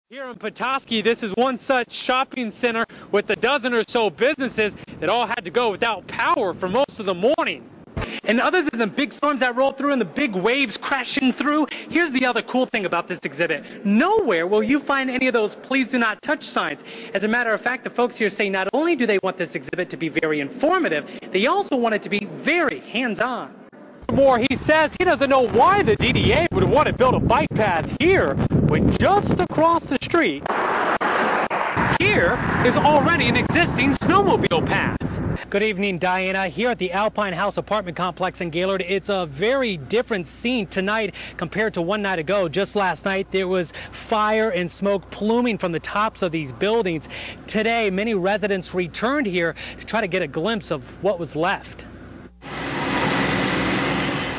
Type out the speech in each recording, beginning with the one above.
Here in Petoskey, this is one such shopping center with a dozen or so businesses that all had to go without power for most of the morning. And other than the big storms that roll through and the big waves crashing through, here's the other cool thing about this exhibit. Nowhere will you find any of those please do not touch signs. As a matter of fact, the folks here say not only do they want this exhibit to be very informative, they also want it to be very hands-on. More, he says he doesn't know why the DDA would want to build a bike path here when just across the street here is already an existing snowmobile path. Good evening, Diana. Here at the Alpine House apartment complex in Gaylord, it's a very different scene tonight compared to one night ago. Just last night, there was fire and smoke pluming from the tops of these buildings. Today, many residents returned here to try to get a glimpse of what was left.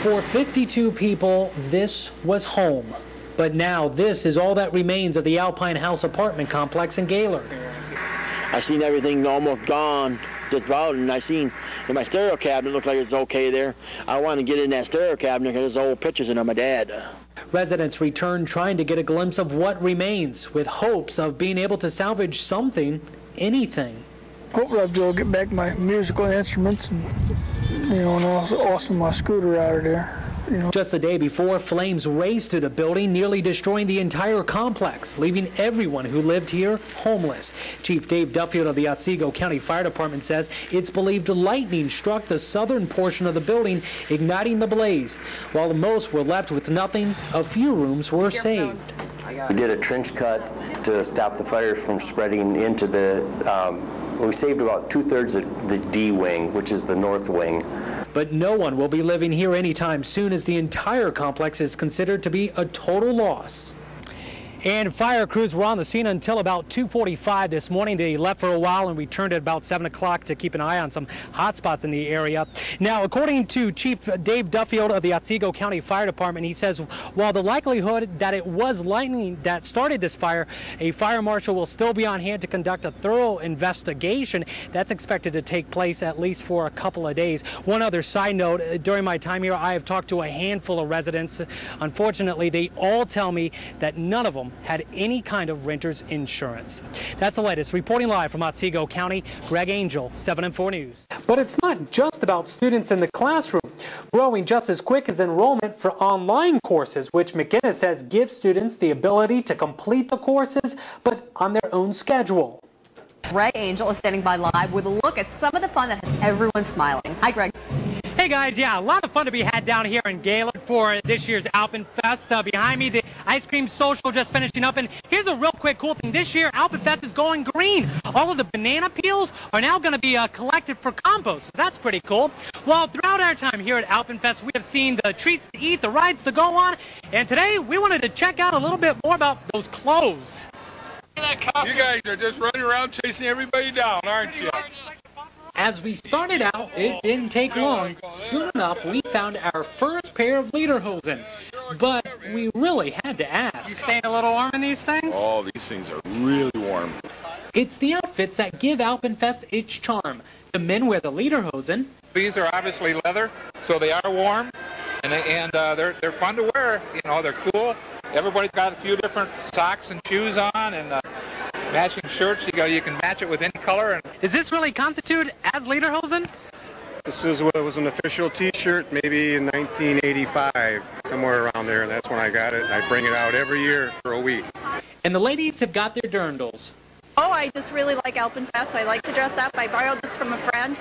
For 52 people, this was home. But now this is all that remains of the Alpine House apartment complex in Gaylord. I seen everything almost gone, just about, and I seen in my stereo cabinet, looked like it's okay there. I want to get in that stereo cabinet because there's old pictures in of my dad. Residents return trying to get a glimpse of what remains, with hopes of being able to salvage something, anything. Hopefully I'll be able to get back my musical instruments and, and also my scooter out of there. Just the day before, flames raced through the building, nearly destroying the entire complex, leaving everyone who lived here homeless. Chief Dave Duffield of the Otsego County Fire Department says it's believed lightning struck the southern portion of the building, igniting the blaze. While most were left with nothing, a few rooms were saved. We did a trench cut to stop the fire from spreading into the, we saved about 2/3 of the D wing, which is the north wing. But no one will be living here anytime soon, as the entire complex is considered to be a total loss. And fire crews were on the scene until about 2:45 this morning. They left for a while and returned at about 7 o'clock to keep an eye on some hot spots in the area. Now, according to Chief Dave Duffield of the Otsego County Fire Department, he says while the likelihood that it was lightning that started this fire, a fire marshal will still be on hand to conduct a thorough investigation. That's expected to take place at least for a couple of days. One other side note, during my time here, I have talked to a handful of residents. Unfortunately, they all tell me that none of them had any kind of renter's insurance. That's the latest. Reporting live from Otsego County, Greg Angel, 7 and 4 News. But it's not just about students in the classroom. Growing just as quick as enrollment for online courses, which McGinnis says gives students the ability to complete the courses, but on their own schedule. Greg Angel is standing by live with a look at some of the fun that has everyone smiling. Hi, Greg. Hey guys, yeah, a lot of fun to be had down here in Gaylord for this year's Alpenfest. Behind me, the ice cream social just finishing up. And here's a real quick cool thing. This year, Alpenfest is going green. All of the banana peels are now going to be collected for compost. So that's pretty cool. Well, throughout our time here at Alpenfest, we have seen the treats to eat, the rides to go on. And today, we wanted to check out a little bit more about those clothes. You guys are just running around chasing everybody down, aren't you? As we started out, it didn't take long. Soon enough, we found our first pair of lederhosen. But we really had to ask. You staying a little warm in these things? Oh, these things are really warm. It's the outfits that give Alpenfest its charm. The men wear the lederhosen. These are obviously leather, so they are warm, and they're fun to wear. They're cool. Everybody's got a few different socks and shoes on, and matching shirts. You can match it with any color. And is this really constituted as lederhosen? This was an official T-shirt maybe in 1985, somewhere around there, and that's when I got it. I bring it out every year for a week. And the ladies have got their dirndls. Oh, I just really like Alpenfest. I like to dress up. I borrowed this from a friend.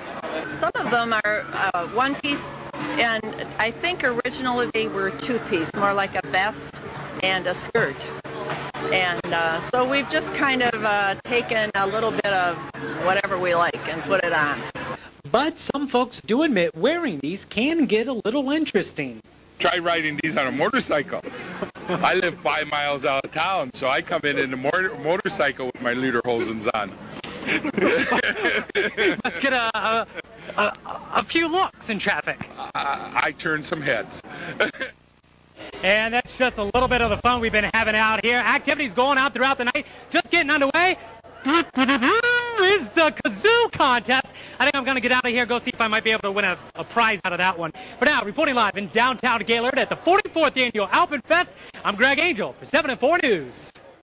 Some of them are one-piece, and I think originally they were two-piece, more like a vest and a skirt. And so we've just kind of taken a little bit of whatever we like and put it on. But some folks do admit wearing these can get a little interesting. Try riding these on a motorcycle. I live 5 miles out of town, so I come in a motorcycle with my lederhosens on. Let's get a few looks in traffic. I turn some heads. And that's just a little bit of the fun we've been having out here. Activities going out throughout the night. Just getting underway is the kazoo contest. I think I'm going to get out of here, go see if I might be able to win a prize out of that one. For now, reporting live in downtown Gaylord at the 44th Annual Alpenfest, I'm Greg Angel for 7 and 4 News.